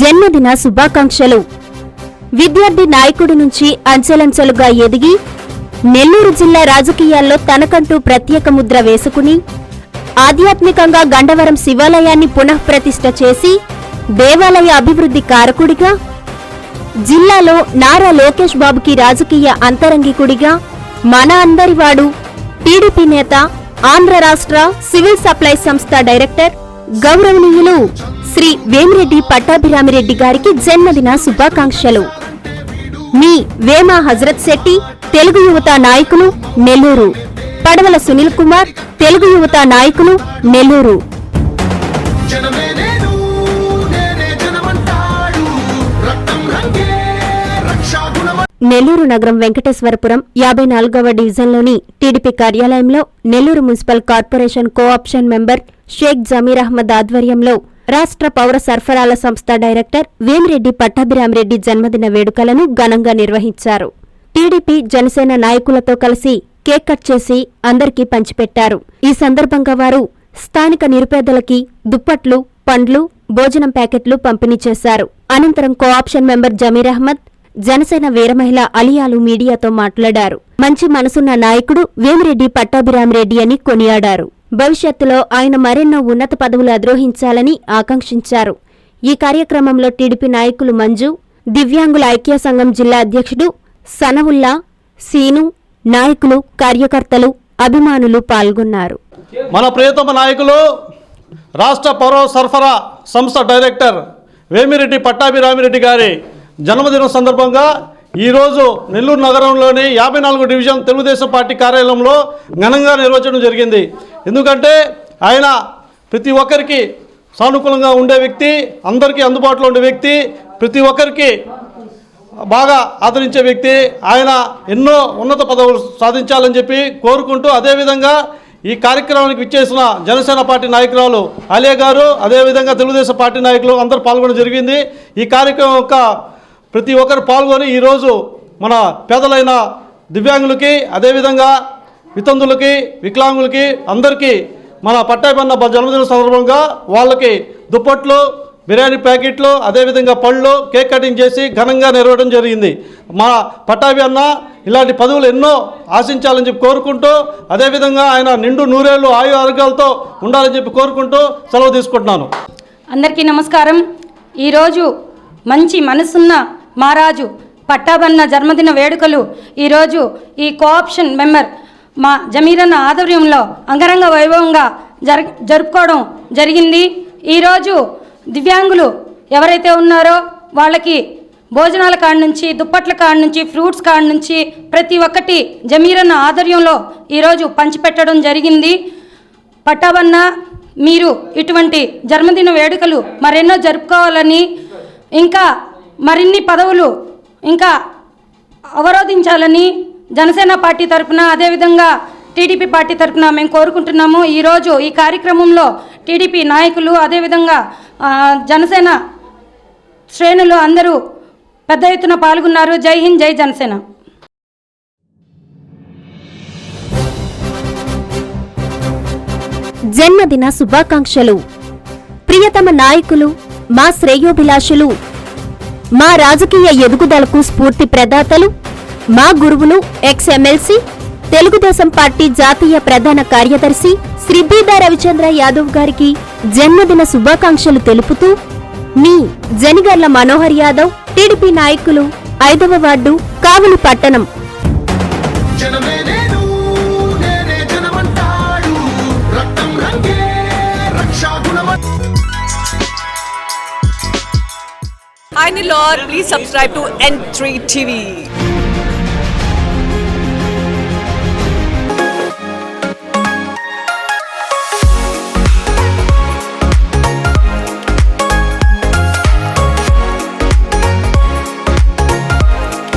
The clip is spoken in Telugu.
జన్మదిన శుభాకాంక్షలు. విద్యార్థి నాయకుడి నుంచి అంచెలంచెలుగా ఎదిగి నెల్లూరు జిల్లా రాజకీయాల్లో తనకంటూ ప్రత్యేక ముద్ర వేసుకుని ఆధ్యాత్మికంగా గండవరం శివాలయాన్ని పునఃప్రతిష్ఠ చేసి దేవాలయ అభివృద్ధి కారకుడిగా, జిల్లాలో నారా లోకేష్ బాబుకి రాజకీయ అంతరంగికుడిగా, మన అందరివాడు టీడీపీ నేత, ఆంధ్ర రాష్ట్ర సివిల్ సప్లైస్ సంస్థ డైరెక్టర్ గౌరవనీయులు శ్రీ వేమిరెడ్డి పట్టాభిరామిరెడ్డి గారికి జన్మదిన శుభాకాంక్షలు. మీ వేమ హజరత్ శెట్టి, తెలుగు యువత నాయకులు, నెల్లూరు. పడవల సునీల్ కుమార్, తెలుగు యువత నాయకులు, నెల్లూరు. నెల్లూరు నగరం వెంకటేశ్వరపురం 54వ డివిజన్లోని టీడీపీ కార్యాలయంలో Nellore municipal corporation co-option member Sheikh Zameer Ahmed ఆధ్వర్యంలో రాష్ట్ర పౌర సరఫరాల సంస్థ డైరెక్టర్ వేమిరెడ్డి పట్టాభిరామిరెడ్డి జన్మదిన వేడుకలను ఘనంగా నిర్వహించారు. టీడీపీ, జనసేన నాయకులతో కలిసి కేక్ కట్ చేసి అందరికీ పంచిపెట్టారు. ఈ సందర్భంగా వారు స్థానిక నిరుపేదలకి దుప్పట్లు, పండ్లు, భోజనం ప్యాకెట్లు పంపిణీ చేశారు. అనంతరం కోఆప్షన్ మెంబర్ జమీర్ అహ్మద్, జనసేన వీరమహిళ అలియాలు మీడియాతో మాట్లాడారు. మంచి మనసున్న నాయకుడు వేమిరెడ్డి పట్టాభిరామిరెడ్డి అని కొనియాడారు. భవిష్యత్తులో ఆయన మరెన్నో ఉన్నత పదవులు అధిరోహించాలని ఆకాంక్షించారు. ఈ కార్యక్రమంలో టీడీపీ నాయకులు మంజు, దివ్యాంగుల ఐక్య సంఘం జిల్లా అధ్యక్షుడు సనవుల్లా, సీను, నాయకులు, కార్యకర్తలు, అభిమానులు పాల్గొన్నారు. మన ప్రియతమ నాయకులు రాష్ట్ర పౌర సరఫరా సంస్థ డైరెక్టర్ వేమిరెడ్డి పట్టాభిరామిరెడ్డి గారి జన్మదినం సందర్భంగా ఈరోజు నెల్లూరు నగరంలోని 54 డివిజన్ తెలుగుదేశం పార్టీ కార్యాలయంలో ఘనంగా నిర్వహించడం జరిగింది. ఎందుకంటే ఆయన ప్రతి ఒక్కరికి సానుకూలంగా ఉండే వ్యక్తి, అందరికీ అందుబాటులో ఉండే వ్యక్తి, ప్రతి ఒక్కరికి బాగా ఆదరించే వ్యక్తి. ఆయన ఎన్నో ఉన్నత పదవులు సాధించాలని చెప్పి కోరుకుంటూ, అదేవిధంగా ఈ కార్యక్రమానికి విచ్చేసిన జనసేన పార్టీ నాయకురాలు ఆలియా గారు, అదేవిధంగా తెలుగుదేశం పార్టీ నాయకులు అందరూ పాల్గొనడం జరిగింది. ఈ కార్యక్రమం యొక్క ప్రతి ఒక్కరు పాల్గొని ఈరోజు మన పేదలైన దివ్యాంగులకి, అదేవిధంగా వితంతులకి, వికలాంగులకి అందరికీ మన పట్టాభి జన్మదిన సందర్భంగా వాళ్ళకి దుప్పట్లు, బిర్యానీ ప్యాకెట్లు, అదేవిధంగా పళ్ళు, కేక్ కటింగ్ చేసి ఘనంగా నిర్వహించడం జరిగింది. మా పట్టాభి అన్న ఇలాంటి పదవులు ఎన్నో ఆశించాలని చెప్పి కోరుకుంటూ, అదేవిధంగా ఆయన నిండు నూరేళ్లు ఆయు ఆరోగ్యాలతో ఉండాలని చెప్పి కోరుకుంటూ సెలవు తీసుకుంటున్నాను. అందరికీ నమస్కారం. ఈరోజు మంచి మనసున్న మహారాజు పట్టాభన్న జన్మదిన వేడుకలు ఈరోజు ఈ కోఆప్షన్ మెంబర్ మా జమీరన్న ఆధ్వర్యంలో అంగరంగ వైభవంగా జరుపుకోవడం జరిగింది. ఈరోజు దివ్యాంగులు ఎవరైతే ఉన్నారో వాళ్ళకి భోజనాల కాడ నుంచి, దుప్పట్ల కాడ నుంచి, ఫ్రూట్స్ కాడ నుంచి ప్రతి ఒక్కటి జమీరన్న ఆధ్వర్యంలో ఈరోజు పంచిపెట్టడం జరిగింది. పట్టాభన్న మీరు ఇటువంటి జన్మదిన వేడుకలు మరెన్నో జరుపుకోవాలని, ఇంకా మరిన్ని పదవులు ఇంకా అవరోధించాలని జనసేన పార్టీ తరఫున, అదేవిధంగా టీడీపీ పార్టీ తరఫున మేము కోరుకుంటున్నాము. ఈరోజు ఈ కార్యక్రమంలో టీడీపీ నాయకులు, అదేవిధంగా జనసేన శ్రేణులు అందరూ పెద్ద ఎత్తున పాల్గొన్నారు. జై హింద్, జై జనసేన. జన్మదిన శుభాకాంక్షలు. ప్రియతమ నాయకులు, మా శ్రేయోభిలాషులు, మా రాజకీయ ఎదుగుదలకు స్ఫూర్తి ప్రదాతలు, మా గురువులు, ఎక్స్-ఎమ్మెల్సీ, తెలుగుదేశం పార్టీ జాతీయ ప్రధాన కార్యదర్శి శ్రీ బీదా రవిచంద్ర యాదవ్ గారికి జన్మదిన శుభాకాంక్షలు తెలుపుతూ మీ జనిగర్ల మనోహర్ యాదవ్, టీడీపీ నాయకులు, 5వ వార్డు, కావలి పట్టణం. Hi Nilor, please subscribe to N3 TV.